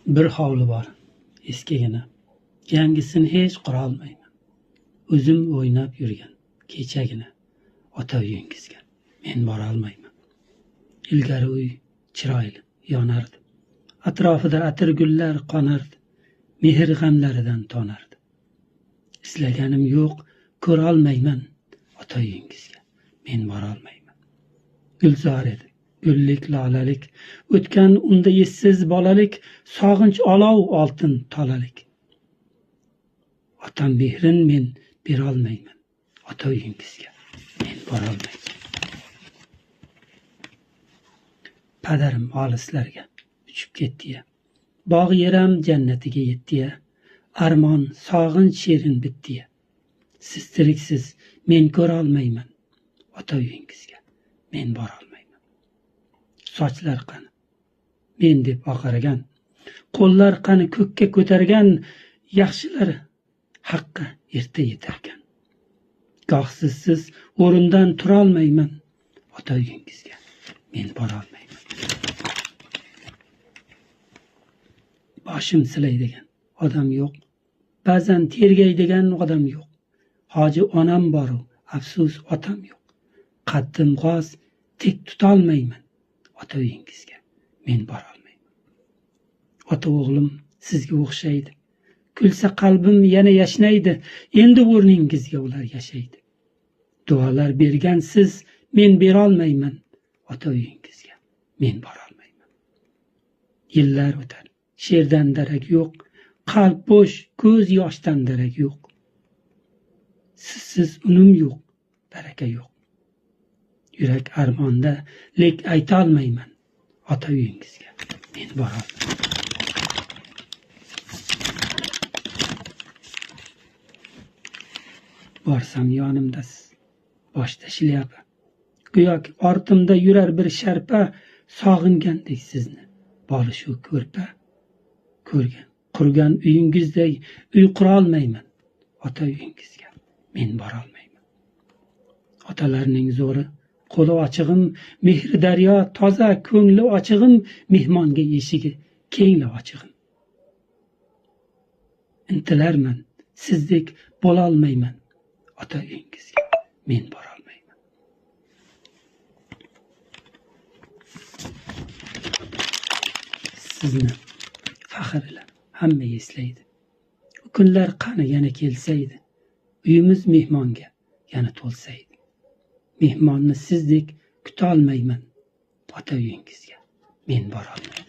Bir hovli bor, eskigina. Yangisini hech qura olmayman. O'zim o'ynab yurgan kechagina ota uyingizga men bora olmayman. Ilgari uy chiroyli yonardi. Atrofida atirgullar qonardi. Mehr g'amlaridan tonardi. Islaganim yo'q, ko'ra olmayman ota uyingizga men bora olmayman. Gulzor edi, gullik lolalik, o'tgan unda essiz bolalik, sog'inch olov oltin tolalik. Otam mehrin men bera olmayman ota uyingizga men bora olmayman. Padarim olislarga uchib ketdi-ya. Bog' yeram jannatiga yetdi-ya. Armon sog'inch sherin bitdi-ya. Siz tiriksiz men ko'ra olmayman ota uyingizga men bora olmayman. Sochlar qani men deb oqargan, qo'llar qani ko'kka ko'targan, yaxshilar haqqa erta yetarkan. Goh sizsiz o'rindan tura olmayman ota uyingizga men bora olmayman. Boshim silaydigan odam yo'q, ba'zan tergaydigan odam yo'q. Hoji onam bor, afsus otam yo'q. Qaddim g'oz tik tutolmayman ota uyingizga men bora olmayman. Ota o'g'lim sizga o'xshaydi. Kulsa qalbim yana yashnaydi. Endi o'rningizga ular yashaydi. Duolar bergan siz men bera olmayman ota uyingizga men bora olmayman. Yillar o'tar, she'rdan darak yo'q, qalb bo'sh, ko'z yoshdan darak yo'q. Sizsiz unum yo'q, baraka yo'q. Yurak armonda, lek ayta olmayman ota uyingizga men bora olmayman. Borsam yonimdasiz, boshda shlyapa. Go'yoki ortimda yurar bir sharpa, sog'ingandek sizni bori shu ko'rpa. Ko'rgan, qurgan uyingizday uy qura olmayman ota uyingizga men bora olmayman. Otalarning zo'ri qo'li ochig'im, mehri daryo toza, ko'ngli ochig'im, mehmonga eshigi kengli ochig'im. Intilarman, sizdek bo'la olmayman ota uyingizga men bora olmayman. Sizni faxr ila hamma eslaydi. U kunlar qani yana kelsaydi, uyimiz mehmonga yana to'lsaydi. Mehmonni sizdek kuta olmayman ota uyingizga men bora olmayman.